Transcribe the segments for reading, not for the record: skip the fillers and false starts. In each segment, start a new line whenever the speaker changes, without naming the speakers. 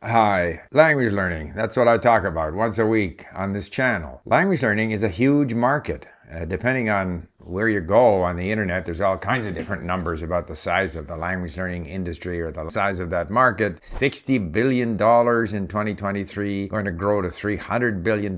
Hi, language learning. That's what I talk about once a week on this channel. Language learning is a huge market. Depending on where you go on the internet, there's all kinds of different numbers about the size of the language learning industry or the size of that market. $60 billion in 2023, going to grow to $300 billion.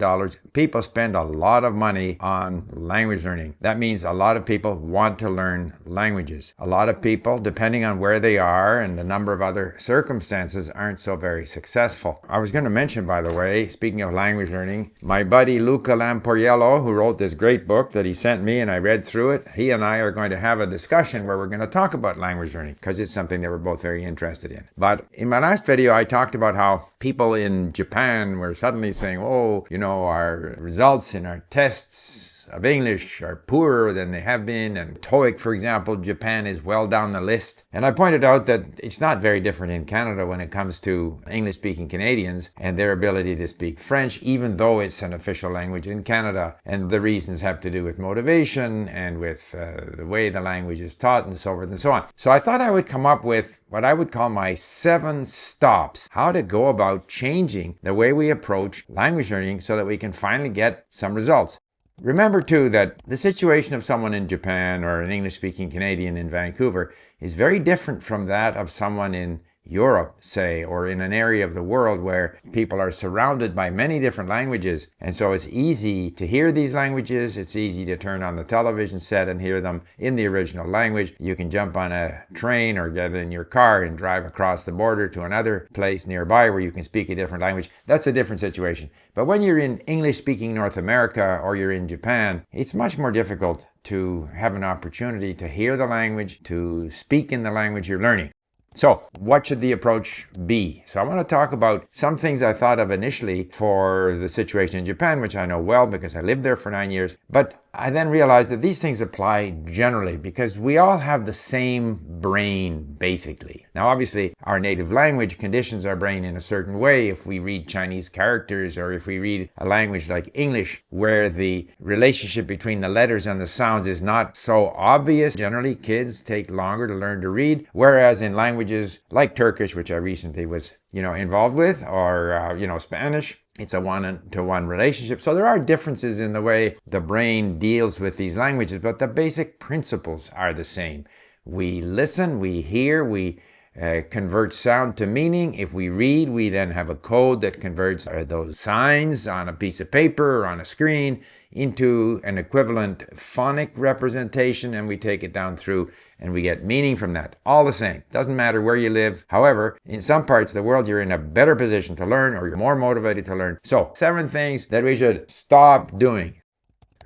People spend a lot of money on language learning. That means a lot of people want to learn languages. A lot of people, depending on where they are and the number of other circumstances, aren't so very successful. I was going to mention, by the way, speaking of language learning, my buddy Luca Lamporiello, who wrote this great book that he sent me and I read through it, he and I are going to have a discussion where we're going to talk about language learning because it's something that we're both very interested in. But in my last video, I talked about how people in Japan were suddenly saying, our results in our tests of English are poorer than they have been, and TOEIC, for example, Japan is well down the list. And I pointed out that it's not very different in Canada when it comes to English-speaking Canadians and their ability to speak French, even though it's an official language in Canada. And the reasons have to do with motivation and with the way the language is taught and so forth and so on. So I thought I would come up with what I would call my 7 stops, how to go about changing the way we approach language learning so that we can finally get some results. Remember, too, that the situation of someone in Japan or an English-speaking Canadian in Vancouver is very different from that of someone in Europe, say, or in an area of the world where people are surrounded by many different languages. And so it's easy to hear these languages. It's easy to turn on the television set and hear them in the original language. You can jump on a train or get in your car and drive across the border to another place nearby where you can speak a different language. That's a different situation. But when you're in English-speaking North America or you're in Japan, it's much more difficult to have an opportunity to hear the language, to speak in the language you're learning. So, what should the approach be? So I want to talk about some things I thought of initially for the situation in Japan, which I know well because I lived there for 9 years. But I then realized that these things apply generally because we all have the same brain, basically. Now, obviously, our native language conditions our brain in a certain way. If we read Chinese characters or if we read a language like English, where the relationship between the letters and the sounds is not so obvious, generally kids take longer to learn to read, whereas in languages like Turkish, which I recently was involved with, or Spanish, it's a one-to-one relationship. So there are differences in the way the brain deals with these languages, but the basic principles are the same. We listen, we hear, we convert sound to meaning. If we read, we then have a code that converts those signs on a piece of paper or on a screen into an equivalent phonic representation, and we take it down through and we get meaning from that. All the same. Doesn't matter where you live. However, in some parts of the world, you're in a better position to learn or you're more motivated to learn. So, 7 things that we should stop doing.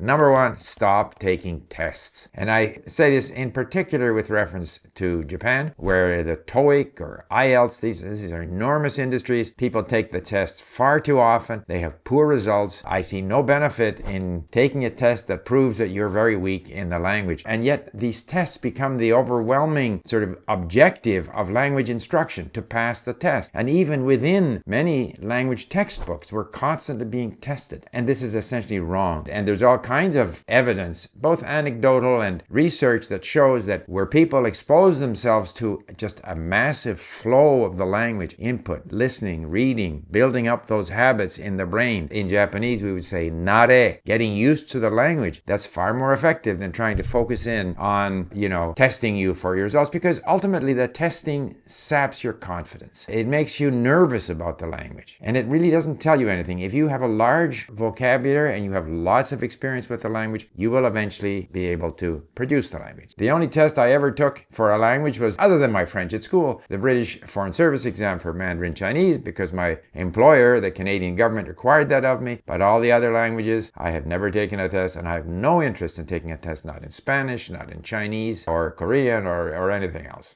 Number 1, stop taking tests. And I say this in particular with reference to Japan, where the TOEIC or IELTS, these are enormous industries. People take the tests far too often. They have poor results. I see no benefit in taking a test that proves that you're very weak in the language. And yet these tests become the overwhelming sort of objective of language instruction, to pass the test. And even within many language textbooks, we're constantly being tested. And this is essentially wrong. And there's all kinds of evidence, both anecdotal and research, that shows that where people expose themselves to just a massive flow of the language input, listening, reading, building up those habits in the brain. In Japanese, we would say nare, getting used to the language. That's far more effective than trying to focus in on, testing you for your results, because ultimately the testing saps your confidence. It makes you nervous about the language, and it really doesn't tell you anything. If you have a large vocabulary and you have lots of experience with the language, you will eventually be able to produce the language. The only test I ever took for a language was, other than my French at school, the British Foreign Service exam for Mandarin Chinese, because my employer, the Canadian government, required that of me. But all the other languages, I have never taken a test, and I have no interest in taking a test, not in Spanish, not in Chinese, or Korean, or anything else.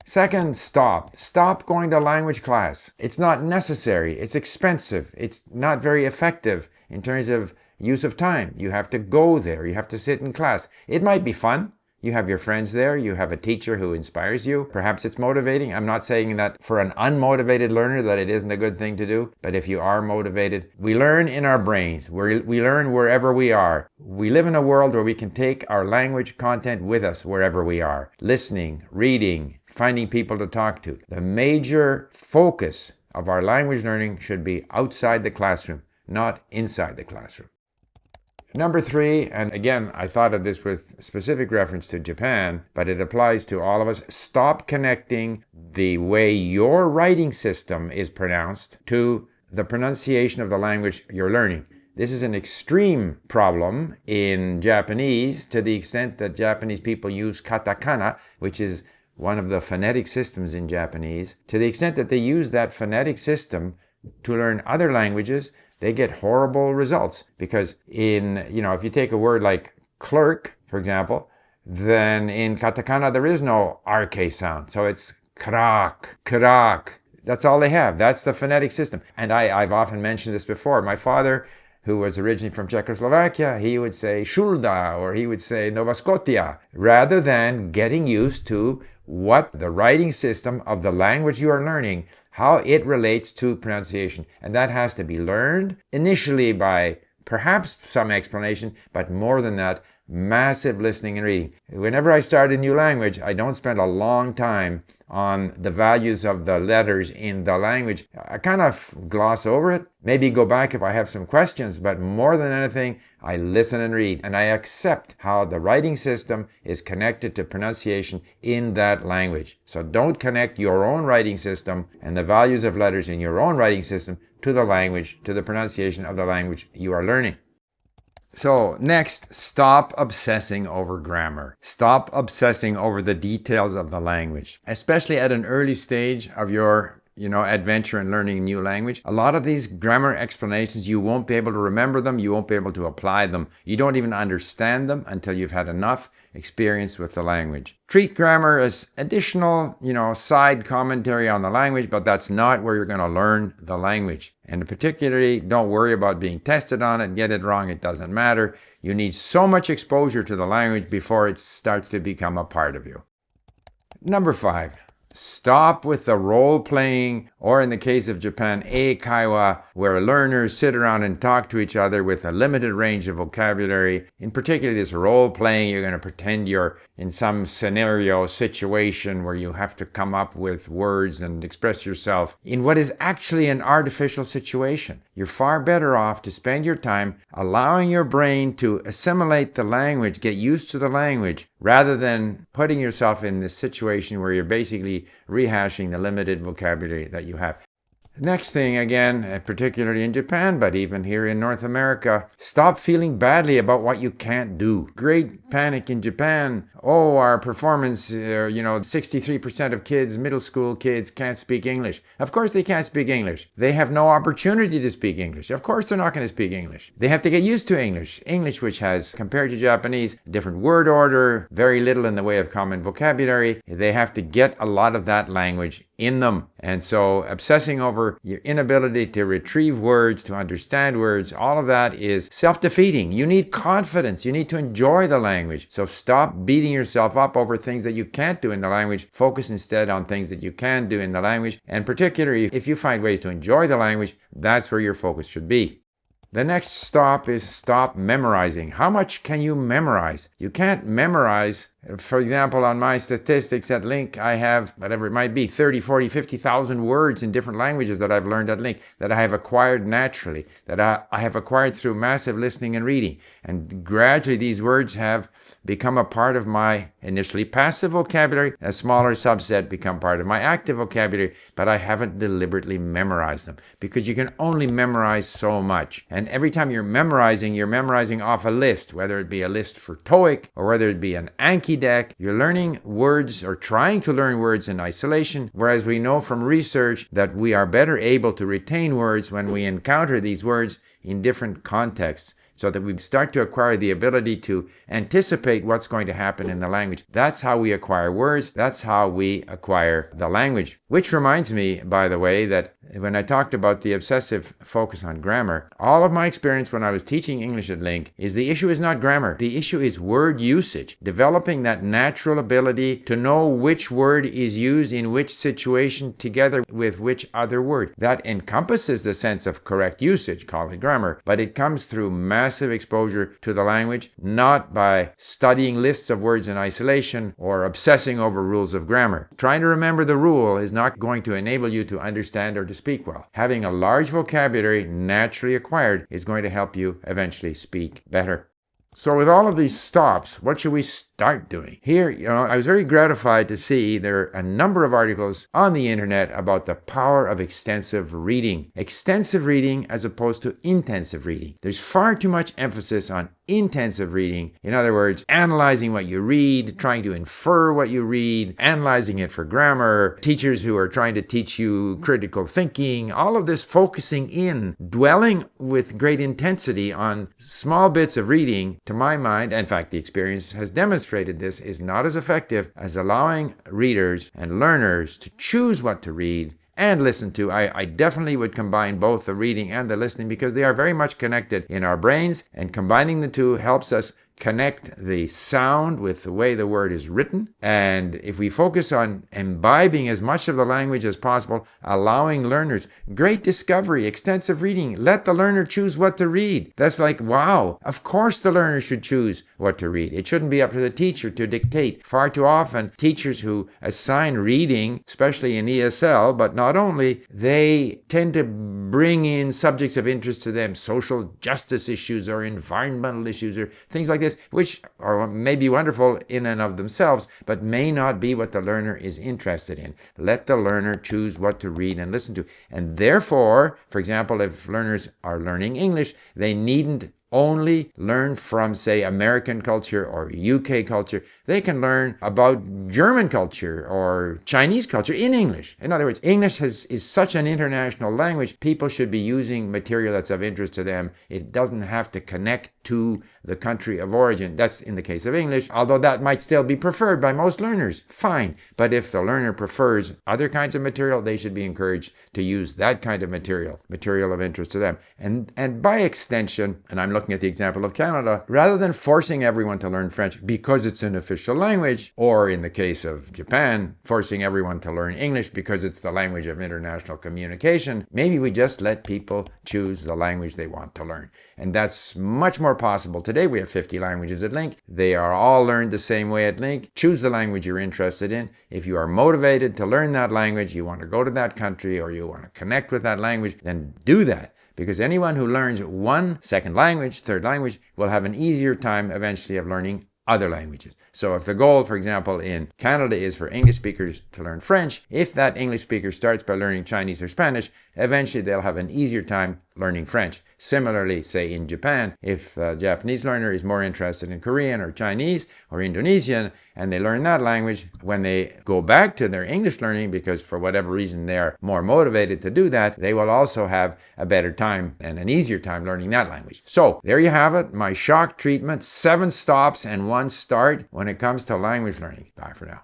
Second, stop going to language class. It's not necessary. It's expensive. It's not very effective in terms of use of time. You have to go there. You have to sit in class. It might be fun. You have your friends there. You have a teacher who inspires you. Perhaps it's motivating. I'm not saying that for an unmotivated learner that it isn't a good thing to do. But if you are motivated, we learn in our brains. We learn wherever we are. We live in a world where we can take our language content with us wherever we are. Listening, reading, finding people to talk to. The major focus of our language learning should be outside the classroom, not inside the classroom. Number 3, and again, I thought of this with specific reference to Japan, but it applies to all of us. Stop connecting the way your writing system is pronounced to the pronunciation of the language you're learning. This is an extreme problem in Japanese, to the extent that Japanese people use katakana, which is one of the phonetic systems in Japanese. To the extent that they use that phonetic system to learn other languages, they get horrible results. Because if you take a word like clerk, for example, then in katakana there is no RK sound. So it's krak, krak. That's all they have. That's the phonetic system. And I've often mentioned this before. My father, who was originally from Czechoslovakia, he would say Šulda, or he would say Nova Scotia, rather than getting used to what the writing system of the language you are learning, how it relates to pronunciation. And that has to be learned initially by perhaps some explanation, but more than that, massive listening and reading. Whenever I start a new language, I don't spend a long time on the values of the letters in the language. I kind of gloss over it, maybe go back if I have some questions, but more than anything, I listen and read, and I accept how the writing system is connected to pronunciation in that language. So don't connect your own writing system and the values of letters in your own writing system to the language, to the pronunciation of the language you are learning. So next, stop obsessing over grammar. Stop obsessing over the details of the language, especially at an early stage of your adventure in learning a new language. A lot of these grammar explanations, you won't be able to remember them. You won't be able to apply them. You don't even understand them until you've had enough experience with the language. Treat grammar as additional, side commentary on the language, but that's not where you're going to learn the language. And particularly, don't worry about being tested on it. Get it wrong, it doesn't matter. You need so much exposure to the language before it starts to become a part of you. Number 5. Stop with the role-playing, or in the case of Japan, eikaiwa, where learners sit around and talk to each other with a limited range of vocabulary. In particular, this role-playing, you're going to pretend you're in some scenario, situation where you have to come up with words and express yourself in what is actually an artificial situation. You're far better off to spend your time allowing your brain to assimilate the language, get used to the language, rather than putting yourself in this situation where you're basically rehashing the limited vocabulary that you have. Next thing, again, particularly in Japan, but even here in North America, stop feeling badly about what you can't do. Great panic in Japan. Oh, our performance, 63% of kids, middle school kids, can't speak English. Of course they can't speak English. They have no opportunity to speak English. Of course they're not going to speak English. They have to get used to English. English, which has, compared to Japanese, different word order, very little in the way of common vocabulary. They have to get a lot of that language in them. And so obsessing over your inability to retrieve words, to understand words, all of that is self-defeating. You need confidence. You need to enjoy the language. So stop beating yourself up over things that you can't do in the language. Focus instead on things that you can do in the language. And particularly if you find ways to enjoy the language, that's where your focus should be. The next stop is stop memorizing. How much can you memorize? You can't memorize. For example, on my statistics at Link, I have, whatever it might be, 30, 40, 50,000 words in different languages that I've learned at Link, that I have acquired naturally, that I have acquired through massive listening and reading. And gradually these words have become a part of my initially passive vocabulary. A smaller subset become part of my active vocabulary, but I haven't deliberately memorized them, because you can only memorize so much. And every time you're memorizing off a list, whether it be a list for TOEIC or whether it be an Anki deck. You're learning words or trying to learn words in isolation, whereas we know from research that we are better able to retain words when we encounter these words in different contexts, so that we start to acquire the ability to anticipate what's going to happen in the language. That's how we acquire words. That's how we acquire the language. Which reminds me, by the way, that when I talked about the obsessive focus on grammar, all of my experience when I was teaching English at Link is the issue is not grammar. The issue is word usage. Developing that natural ability to know which word is used in which situation together with which other word. That encompasses the sense of correct usage, call it grammar, but it comes through massive exposure to the language, not by studying lists of words in isolation or obsessing over rules of grammar. Trying to remember the rule is not going to enable you to understand or to speak well. Having a large vocabulary naturally acquired is going to help you eventually speak better. So with all of these stops, what should we start doing? Here, I was very gratified to see there are a number of articles on the internet about the power of extensive reading. Extensive reading as opposed to intensive reading. There's far too much emphasis on intensive reading. In other words, analyzing what you read, trying to infer what you read, analyzing it for grammar, teachers who are trying to teach you critical thinking, all of this focusing in, dwelling with great intensity on small bits of reading, to my mind, in fact, the experience has demonstrated this, is not as effective as allowing readers and learners to choose what to read and listen to. I definitely would combine both the reading and the listening because they are very much connected in our brains, and combining the two helps us connect the sound with the way the word is written. And if we focus on imbibing as much of the language as possible, allowing learners great discovery, extensive reading, let the learner choose what to read. That's like, wow, of course the learner should choose what to read. It shouldn't be up to the teacher to dictate. Far too often, teachers who assign reading, especially in ESL, but not only, they tend to bring in subjects of interest to them, social justice issues or environmental issues or things like this, which are maybe wonderful in and of themselves, but may not be what the learner is interested in. Let the learner choose what to read and listen to. And therefore, for example, if learners are learning English, they needn't only learn from, say, American culture or UK culture. They can learn about German culture or Chinese culture in English. In other words, English is such an international language. People should be using material that's of interest to them. It doesn't have to connect to the country of origin. That's in the case of English, although that might still be preferred by most learners. Fine. But if the learner prefers other kinds of material, they should be encouraged to use that kind of material of interest to them. And by extension, and I'm looking at the example of Canada, rather than forcing everyone to learn French because it's an official language, or in the case of Japan, forcing everyone to learn English because it's the language of international communication, maybe we just let people choose the language they want to learn. And that's much more possible. Today we have 50 languages at Link. They are all learned the same way at Link. Choose the language you're interested in. If you are motivated to learn that language, you want to go to that country, or you want to connect with that language, then do that. Because anyone who learns one second language, third language, will have an easier time eventually of learning other languages. So if the goal, for example, in Canada is for English speakers to learn French, if that English speaker starts by learning Chinese or Spanish, eventually they'll have an easier time learning French. Similarly, say in Japan, if a Japanese learner is more interested in Korean or Chinese or Indonesian, and they learn that language, when they go back to their English learning, because for whatever reason they're more motivated to do that, they will also have a better time and an easier time learning that language. So there you have it, my shock treatment, 7 stops and 1 start when it comes to language learning. Bye for now.